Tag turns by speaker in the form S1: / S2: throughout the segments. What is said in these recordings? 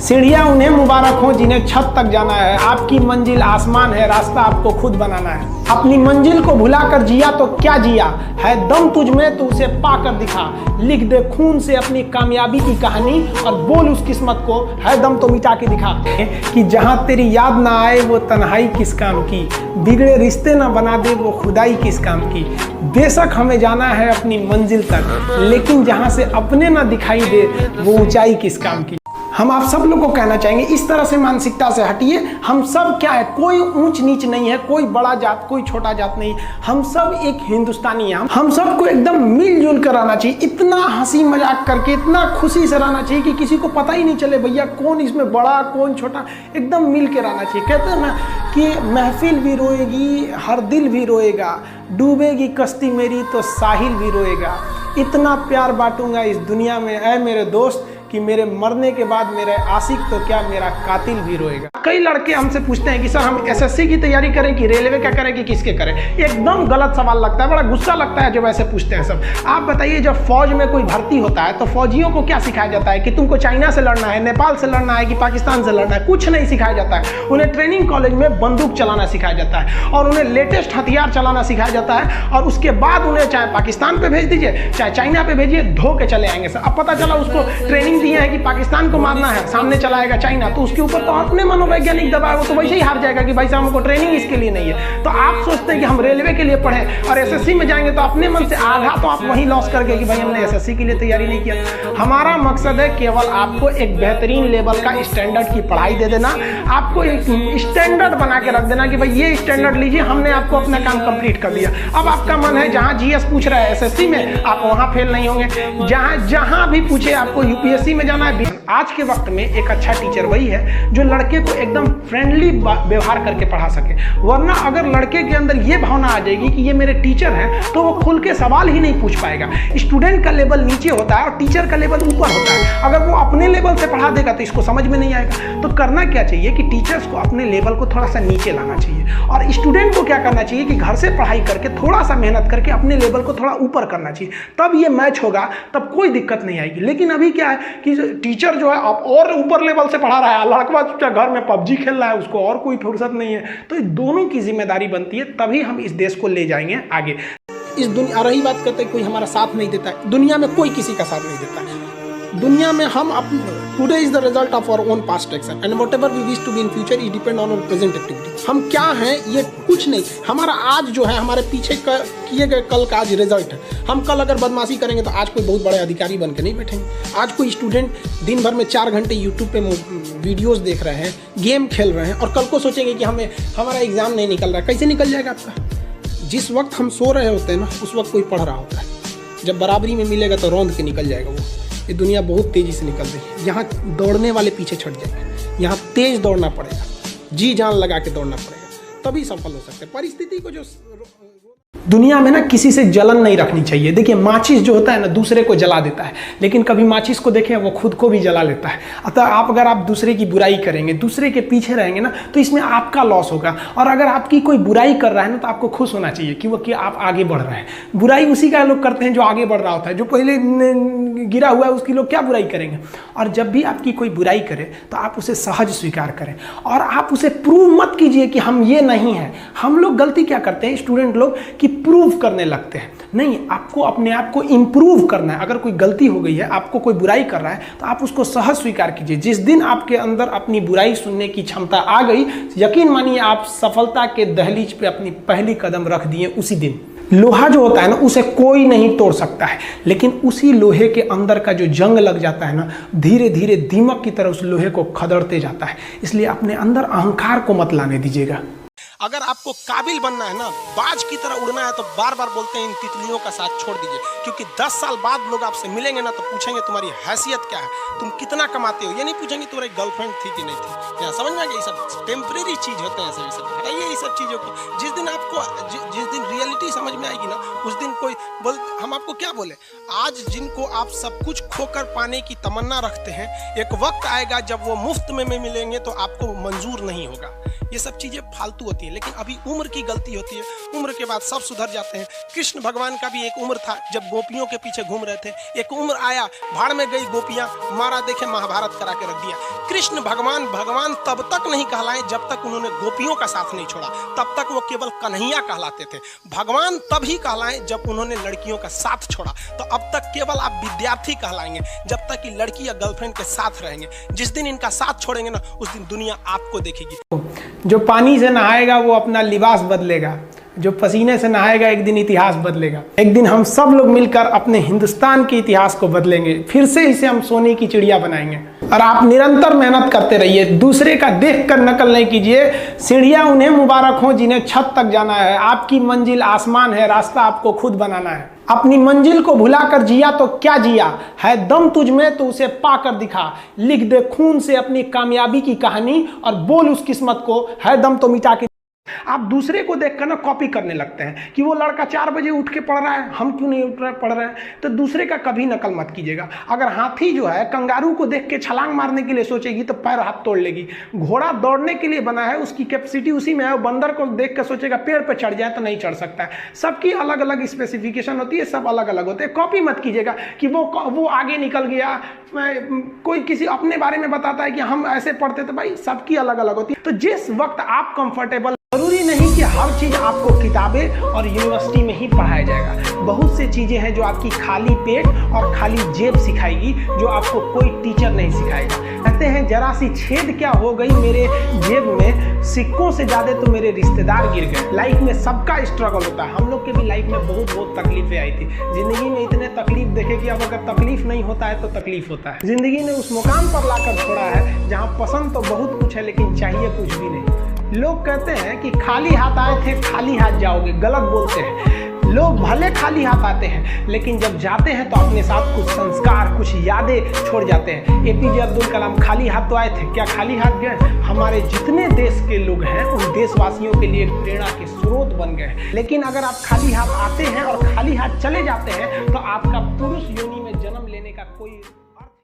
S1: सीढ़ियाँ उन्हें मुबारक हो जिन्हें छत तक जाना है। आपकी मंजिल आसमान है, रास्ता आपको खुद बनाना है। अपनी मंजिल को भुलाकर जिया तो क्या जिया, है दम तुझ में तो उसे पाकर दिखा। लिख दे खून से अपनी कामयाबी की कहानी और बोल उस किस्मत को, है दम तो मिटा के दिखा। कि जहाँ तेरी याद ना आए वो तन्हाई किस काम की, बिगड़े रिश्ते ना बना दे वो खुदाई किस काम की। बेशक हमें जाना है अपनी मंजिल तक, लेकिन जहाँ से अपने ना दिखाई दे वो ऊंचाई किस काम की। हम आप सब लोग को कहना चाहेंगे इस तरह से मानसिकता से हटिए। हम सब क्या है, कोई ऊंच नीच नहीं है, कोई बड़ा जात कोई छोटा जात नहीं, हम सब एक हिंदुस्तानी हैं। हम सबको एकदम मिलजुल कर रहना चाहिए, इतना हंसी मजाक करके, इतना खुशी से रहना चाहिए कि किसी को पता ही नहीं चले भैया कौन इसमें बड़ा कौन छोटा, एकदम मिल के रहना चाहिए। कहते हैं ना कि महफिल भी रोएगी हर दिल भी रोएगा, डूबेगी कश्ती मेरी तो साहिल भी रोएगा। इतना प्यार बांटूंगा इस दुनिया में ऐ मेरे दोस्त कि मेरे मरने के बाद मेरे आशिक तो क्या मेरा कातिल भी रोएगा। कई लड़के हमसे पूछते हैं कि सर हम एसएससी की तैयारी करें कि रेलवे का करें कि किसके करें। एकदम गलत सवाल लगता है, बड़ा गुस्सा लगता है जब ऐसे पूछते हैं सब। आप बताइए जब फौज में कोई भर्ती होता है तो फौजियों को क्या सिखाया जाता है कि तुमको चाइना से लड़ना है, नेपाल से लड़ना है कि पाकिस्तान से लड़ना है? कुछ नहीं सिखाया जाता है। उन्हें ट्रेनिंग कॉलेज में बंदूक चलाना सिखाया जाता है और उन्हें लेटेस्ट हथियार चलाना सिखाया जाता है और उसके बाद उन्हें चाहे पाकिस्तान पे भेज दीजिए चाहे चाइना पे भेजिए, धो के चले आएंगे। सर अब पता चला उसको ट्रेनिंग दिया है कि पाकिस्तान को मारना है, सामने चलाएगा चाइना, तो उसके ऊपर तो अपने मनोवैज्ञानिक दबाव, वो तो वैसे ही हार जाएगा कि भाई साहब हमको ट्रेनिंग इसके लिए नहीं है। तो आप सोचते हैं कि हम रेलवे के लिए पढ़े और एसएससी में जाएंगे तो अपने मन से आधा तो आप वहीं लॉस करके कि भाई हमने एसएससी के लिए तैयारी नहीं किया। हमारा मकसद है केवल आपको एक बेहतरीन लेवल का स्टैंडर्ड की पढ़ाई दे देना, आपको एक स्टैंडर्ड बना के रख देना कि भाई ये स्टैंडर्ड लीजिए, हमने आपको अपना काम कंप्लीट कर दिया। अब आपका मन है जहां जीएस पूछ रहा है एसएससी में, आप वहां फेल नहीं होंगे। जहां भी पूछे आपको यूपीएससी में जाना है। आज के वक्त में एक अच्छा टीचर वही है जो लड़के को एकदम फ्रेंडली व्यवहार करके पढ़ा सके, वरना अगर लड़के के अंदर ये भावना आ जाएगी कि ये मेरे टीचर हैं तो वो खुल के सवाल ही नहीं पूछ पाएगा। स्टूडेंट का लेवल नीचे होता है और टीचर का लेवल ऊपर होता है। अगर वो अपने लेवल से पढ़ा देगा तो इसको समझ में नहीं आएगा। तो करना क्या चाहिए कि टीचर्स को अपने लेवल को थोड़ा सा नीचे लाना चाहिए और स्टूडेंट को क्या करना चाहिए कि घर से पढ़ाई करके थोड़ा सा मेहनत करके अपने लेवल को थोड़ा ऊपर करना चाहिए। तब ये मैच होगा, तब कोई दिक्कत नहीं आएगी। लेकिन अभी क्या है कि टीचर जो है अब और ऊपर लेवल से पढ़ा रहा है, लड़का घर में पबजी खेल रहा है, उसको और कोई फुर्सत नहीं है। तो दोनों की जिम्मेदारी बनती है, तभी हम इस देश को ले जाएंगे आगे। इस दुनिया रही बात करते हैं कोई हमारा साथ नहीं देता है, दुनिया में कोई किसी का साथ नहीं देता है। दुनिया में हम today is the result of our own past action and whatever we wish to be in future is depend on our present activity. हम क्या हैं ये कुछ नहीं, हमारा आज जो है हमारे पीछे किए गए कल का आज रिजल्ट है। हम कल अगर बदमाशी करेंगे तो आज कोई बहुत बड़े अधिकारी बन के नहीं बैठेंगे। आज कोई स्टूडेंट दिन भर में 4 घंटे यूट्यूब पे वीडियोस देख रहे हैं, गेम खेल रहे हैं और कल को सोचेंगे कि हमारा एग्जाम नहीं निकल रहा है। कैसे निकल जाएगा आपका? जिस वक्त हम सो रहे होते हैं ना उस वक्त कोई पढ़ रहा होता है। जब बराबरी में मिलेगा तो रौंद के निकल जाएगा वो। ये दुनिया बहुत तेज़ी से निकल रही है, यहाँ दौड़ने वाले पीछे छट जाएंगे। यहाँ तेज़ दौड़ना पड़ेगा, जी जान लगा के दौड़ना पड़ेगा, तभी सफल हो सकते हैं। परिस्थिति को जो दुनिया में ना किसी से जलन नहीं रखनी चाहिए। देखिए माचिस जो होता है ना दूसरे को जला देता है, लेकिन कभी माचिस को देखें वो खुद को भी जला लेता है। अतः अगर आप दूसरे की बुराई करेंगे, दूसरे के पीछे रहेंगे ना, तो इसमें आपका लॉस होगा। और अगर आपकी कोई बुराई कर रहा है ना तो आपको खुश होना चाहिए कि आप आगे बढ़ रहे हैं। बुराई उसी का लोग करते हैं जो आगे बढ़ रहा होता है, जो पहले गिरा हुआ है उसकी लोग क्या बुराई करेंगे। और जब भी आपकी कोई बुराई करे तो आप उसे सहज स्वीकार करें और आप उसे प्रूव मत कीजिए कि हम ये नहीं हैं। हम लोग गलती क्या करते हैं स्टूडेंट लोग कि प्रूव करने लगते हैं। नहीं, आपको अपने आप को इम्प्रूव करना है। अगर कोई गलती हो गई है, आपको कोई बुराई कर रहा है तो आप उसको सहज स्वीकार कीजिए। जिस दिन आपके अंदर अपनी बुराई सुनने की क्षमता आ गई, यकीन मानिए आप सफलता के दहलीज पे अपनी पहली कदम रख दिए उसी दिन। लोहा जो होता है ना उसे कोई नहीं तोड़ सकता है, लेकिन उसी लोहे के अंदर का जो जंग लग जाता है ना, धीरे धीरे दीमक की तरह उस लोहे को खदड़ते जाता है। इसलिए अपने अंदर अहंकार को मत लाने दीजिएगा। अगर आपको काबिल बनना है ना, बाज की तरह उड़ना है, तो बार बार बोलते हैं इन तितलियों का साथ छोड़ दीजिए, क्योंकि 10 साल बाद लोग आपसे मिलेंगे ना तो पूछेंगे तुम्हारी हैसियत क्या है, तुम कितना कमाते हो। ये नहीं पूछेंगे तुम्हारी गर्लफ्रेंड थी कि नहीं थी। यहाँ समझ में आ गया, ये सब टेम्परेरी चीज होते हैं। सभी सब हटाइए ये सब चीजों को। जिस दिन आपको जिस दिन रियलिटी समझ में आएगी ना, उस दिन कोई हम आपको क्या बोले। आज जिनको आप सब कुछ खोकर पाने की तमन्ना रखते हैं, एक वक्त आएगा जब वो मुफ्त में मिलेंगे तो आपको मंजूर नहीं होगा। ये सब चीजें फालतू होती है, लेकिन अभी उम्र की गलती होती है, उम्र के बाद सब सुधर जाते हैं। कृष्ण भगवान का भी एक उम्र था जब गोपियों के पीछे घूम रहे थे, एक उम्र आया भाड़ में गई गोपियां, मारा देखे महाभारत करा के रख दिया। कृष्ण भगवान भगवान तब तक नहीं कहलाए जब तक उन्होंने गोपियों का साथ नहीं छोड़ा, तब तक वो केवल कन्हैया कहलाते थे। भगवान तभी कहलाए जब उन्होंने लड़कियों का साथ छोड़ा। तो अब तक केवल आप विद्यार्थी कहलाएंगे जब तक कि लड़की या गर्लफ्रेंड के साथ रहेंगे। जिस दिन इनका साथ छोड़ेंगे ना, उस दिन दुनिया आपको देखेगी। जो पानी से नहाएगा वो अपना लिबास बदलेगा, जो पसीने से नहाएगा एक दिन इतिहास बदलेगा। एक दिन हम सब लोग मिलकर अपने हिंदुस्तान के इतिहास को बदलेंगे, फिर से इसे हम सोने की चिड़िया बनाएंगे। और आप निरंतर मेहनत करते रहिए, दूसरे का देखकर नकल नहीं कीजिए। सीढ़ियां उन्हें मुबारक हो जिन्हें छत तक जाना है, आपकी मंजिल आसमान है, रास्ता आपको खुद बनाना है। अपनी मंजिल को भुलाकर जिया तो क्या जिया, है दम तुझ में तो उसे पाकर दिखा। लिख दे खून से अपनी कामयाबी की कहानी और बोल उस किस्मत को, है दम तो मिटा के। आप दूसरे को देखकर ना कॉपी करने लगते हैं कि वो लड़का 4 बजे उठ के पढ़ रहा है, हम क्यों नहीं उठ रहे पढ़ रहे हैं। तो दूसरे का कभी नकल मत कीजिएगा। अगर हाथी जो है कंगारू को देख के छलांग मारने के लिए सोचेगी तो पैर हाथ तोड़ लेगी। घोड़ा दौड़ने के लिए बना है, उसकी कैपेसिटी उसी में है। बंदर को देख कर सोचेगा पेड़ पर चढ़ जाए तो नहीं चढ़ सकता है। सबकी अलग अलग स्पेसिफिकेशन होती है, सब अलग अलग होते हैं। कॉपी मत कीजिएगा कि वो आगे निकल गया, कोई किसी अपने बारे में बताता है कि हम ऐसे पढ़ते थे। भाई सबकी अलग अलग होती है। तो जिस वक्त आप कंफर्टेबल, जरूरी नहीं कि हर चीज आपको किताबें और यूनिवर्सिटी में ही पढ़ाया जाएगा। बहुत सी चीजें हैं जो आपकी खाली पेट और खाली जेब सिखाएगी, जो आपको कोई टीचर नहीं सिखाएगा। कहते हैं जरा सी छेद क्या हो गई मेरे जेब में, सिक्कों से ज्यादा तो मेरे रिश्तेदार गिर गए। लाइफ में सबका स्ट्रगल होता है। हम लोग के भी लाइफ में बहुत तकलीफें आई थी। जिंदगी में इतने तकलीफ देखे कि अब अगर तकलीफ नहीं होता है तो तकलीफ होता है। जिंदगी ने उस मुकाम पर लाकर छोड़ा है जहाँ पसंद तो बहुत कुछ है लेकिन चाहिए कुछ भी नहीं। लोग कहते हैं कि खाली हाथ आए थे खाली हाथ जाओगे, गलत बोलते हैं। लोग भले खाली हाथ आते हैं लेकिन जब जाते हैं तो अपने साथ कुछ संस्कार, कुछ यादें छोड़ जाते हैं। एपीजे अब्दुल कलाम खाली हाथ तो आए थे, क्या खाली हाथ गए? हमारे जितने देश के लोग हैं उन देशवासियों के लिए प्रेरणा के स्रोत बन गए। लेकिन अगर आप खाली हाथ आते हैं और खाली हाथ चले जाते हैं तो आपका पुरुष योनि में जन्म लेने का कोई।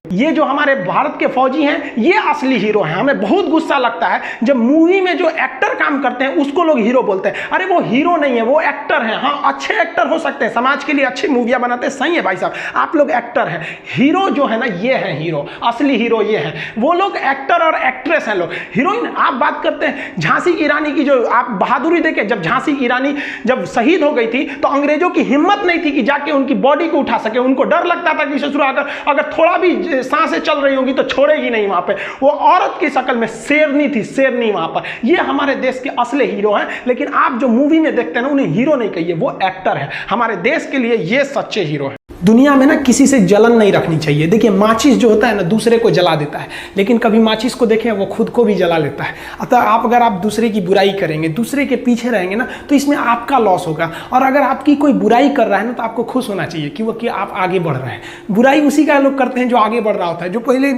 S1: ये जो हमारे भारत के फौजी हैं ये असली हीरो हैं। हमें बहुत गुस्सा लगता है जब मूवी में जो एक्टर काम करते हैं उसको लोग हीरो बोलते हैं। अरे वो हीरो नहीं है, वो एक्टर हैं। हाँ अच्छे एक्टर हो सकते हैं, समाज के लिए अच्छी मूवियां बनाते हैं, सही है भाई साहब, आप लोग एक्टर हैं। हीरो जो है ना ये है हीरो, असली हीरो ये है। वो लोग एक्टर और एक्ट्रेस हैं लोग। हीरोइन आप बात करते हैं झांसी की रानी की, जो आप बहादुरी देखे। जब झांसी की रानी जब शहीद हो गई थी तो अंग्रेजों की हिम्मत नहीं थी कि जाके उनकी बॉडी को उठा सके। उनको डर लगता था कि ससुरा अगर थोड़ा भी सांसें चल रही होंगी तो छोड़ेगी नहीं। वहां पे वो औरत की शक्ल में शेरनी थी, शेरनी वहां पर। ये हमारे देश के असली हीरो हैं। लेकिन आप जो मूवी में देखते हैं ना उन्हें हीरो नहीं कहिए, वो एक्टर है। हमारे देश के लिए ये सच्चे हीरो हैं। दुनिया में ना किसी से जलन नहीं रखनी चाहिए। देखिए माचिस जो होता है ना दूसरे को जला देता है, लेकिन कभी माचिस को देखें वो खुद को भी जला लेता है। अतः अगर आप दूसरे की बुराई करेंगे, दूसरे के पीछे रहेंगे ना तो इसमें आपका लॉस होगा। और अगर आपकी कोई बुराई कर रहा है ना तो आपको खुश होना चाहिए कि आप आगे बढ़ रहे हैं। बुराई उसी का लोग करते हैं जो आगे बढ़ रहा होता है। जो पहले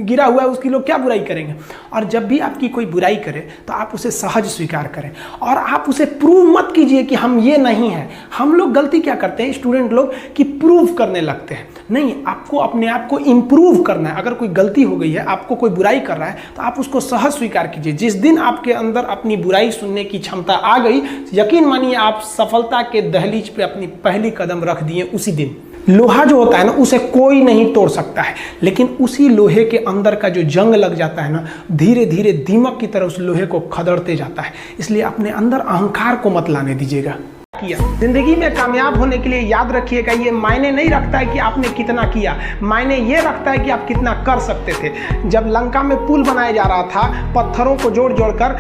S1: गिरा हुआ है उसकी लोग क्या बुराई करेंगे। और जब भी आपकी कोई बुराई करे तो आप उसे सहज स्वीकार करें और आप उसे प्रूव मत कीजिए कि हम ये नहीं हैं। हम लोग गलती क्या करते हैं स्टूडेंट लोग कि प्रूव करने लगते हैं। नहीं, आपको अपने आप को इंप्रूव करना है। अगर कोई गलती हो गई है, आपको कोई बुराई कर रहा है तो आप उसको सहज स्वीकार कीजिए। जिस दिन आपके अंदर अपनी बुराई सुनने की क्षमता आ गई, यकीन मानिए आप सफलता के दहलीज पे अपनी पहली कदम रख दिए उसी दिन। लोहा जो होता है ना उसे कोई नहीं तोड़ सकता है, लेकिन उसी लोहे के अंदर का जो जंग लग जाता है ना धीरे धीरे दीमक की तरह उस लोहे को खदड़ते जाता है। इसलिए अपने अंदर अहंकार को मत लाने दीजिएगा। किया जिंदगी में कामयाब होने के लिए याद रखिएगा, ये मायने नहीं रखता है कि आपने कितना किया, मायने ये रखता है कि आप कितना कर सकते थे। जब लंका में पुल बनाया जा रहा था पत्थरों को जोड़ जोड़कर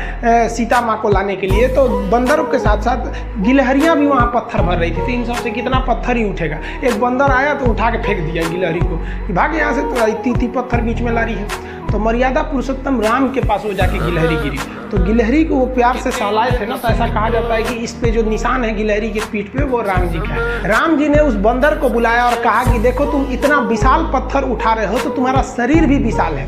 S1: सीता माँ को लाने के लिए, तो बंदरों के साथ साथ गिलहरियां भी वहाँ पत्थर भर रही थी। 300 से कितना पत्थर ही उठेगा। एक बंदर आया तो उठा के फेंक दिया गिलहरी को, भाग यहाँ से, तो इतनी पत्थर बीच में ला रही है। तो मर्यादा पुरुषोत्तम राम के पास वो जाके गिलहरी गिरी, तो गिलहरी को वो प्यार से सहलाए थे ना, तो ऐसा कहा जाता है कि इस पे जो निशान है गिलहरी की पीठ पे वो राम जी का है। राम जी ने उस बंदर को बुलाया और कहा कि देखो तुम इतना विशाल पत्थर उठा रहे हो तो तुम्हारा शरीर भी विशाल है,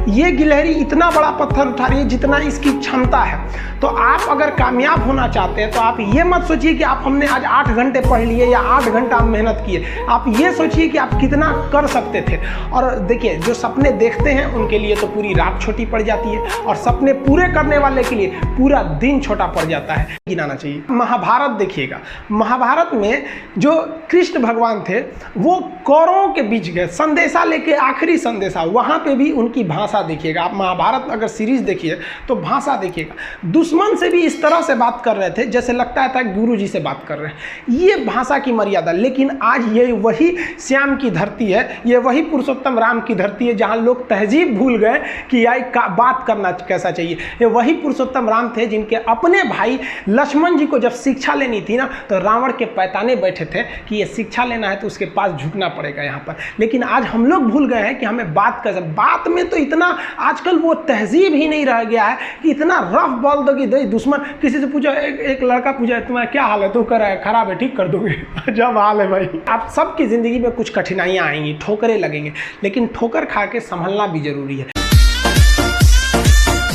S1: ये गिलहरी इतना बड़ा पत्थर उठा रही है जितना इसकी क्षमता है। तो आप अगर कामयाब होना चाहते हैं तो आप ये मत सोचिए कि आप हमने आज 8 घंटे पढ़ लिए या 8 घंटा मेहनत किए, आप ये सोचिए कि आप कितना कर सकते थे। और देखिए, जो सपने देखते हैं उनके लिए तो पूरी रात छोटी पड़ जाती है, और सपने पूरे करने वाले के लिए पूरा दिन छोटा पड़ जाता है। गिनाना चाहिए। महाभारत देखिएगा, महाभारत में जो कृष्ण भगवान थे वो कौरवों के बीच गए संदेशा लेके, आखिरी संदेशा, वहां पे भी उनकी भाषा देखिएगा। आप महाभारत अगर सीरीज देखिए तो भाषा देखिएगा, दुश्मन से भी इस तरह से बात कर रहे थे जैसे लगता था गुरु जी से बात कर रहे हैं। ये भाषा की मर्यादा। लेकिन आज ये वही श्याम की धरती है, ये वही पुरुषोत्तम राम की धरती है जहां लोग तहजीब भूल गए कि बात करना कैसा चाहिए। ये वही पुरुषोत्तम राम थे जिनके अपने भाई लक्ष्मण जी को जब शिक्षा लेनी थी ना, तो रावण के पैताने बैठे थे कि ये शिक्षा लेना है तो उसके पास झुकना पड़ेगा यहाँ पर। लेकिन आज हम लोग भूल गए हैं कि हमें बात में तो इतना आजकल वो तहजीब ही नहीं रह गया है कि इतना रफ बोल दो कि दुश्मन। किसी से पूछो, एक लड़का पूछा तुम्हारा क्या हाल है, तो कह रहा है खराब है, ठीक कर दोगे। जब हाल है भाई। आप सबकी जिंदगी में कुछ कठिनाइयां आएंगी, ठोकरें लगेंगे, लेकिन ठोकर खा के संभलना भी जरूरी है।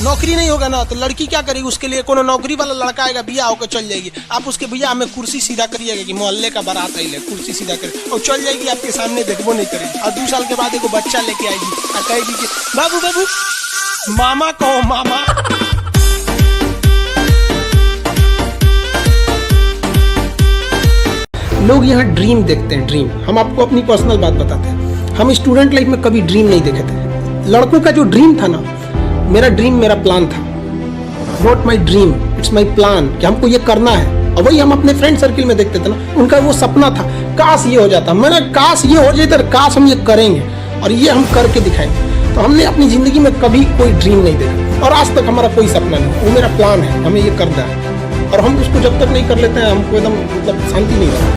S2: नौकरी नहीं होगा ना तो लड़की क्या करेगी, उसके लिए कोनो नौकरी वाला लड़का आएगा, बिया होकर चल जाएगी। आप उसके भैया हमें कुर्सी सीधा करिएगा कि मोहल्ले का बारात आई ले, कुर्सी सीधा करे और चल जाएगी, आपके सामने देखबो नहीं करेगी। और 2 साल के बाद एगो बच्चा लेके आएगी और कहेगी कि बाबू बाबू मामा कहो मामा।
S1: लोग यहाँ ड्रीम देखते हैं, ड्रीम। हम आपको अपनी पर्सनल बात बताते हैं, हम स्टूडेंट लाइफ में कभी ड्रीम नहीं देखे थे। लड़कों का जो ड्रीम था ना, मेरा ड्रीम मेरा प्लान था। Not my dream, it's my plan, कि हमको ये करना है। और वही हम अपने फ्रेंड सर्किल में देखते थे ना, उनका वो सपना था, काश ये हो जाता। मैंने काश ये हो जाता, काश हम ये करेंगे और ये हम करके दिखाएंगे। तो हमने अपनी जिंदगी में कभी कोई ड्रीम नहीं देखा और आज तक हमारा कोई सपना नहीं। वो मेरा प्लान है, हमें ये करना है, और हम उसको जब तक नहीं कर लेते हैं हमको एकदम मतलब शांति नहीं रहती।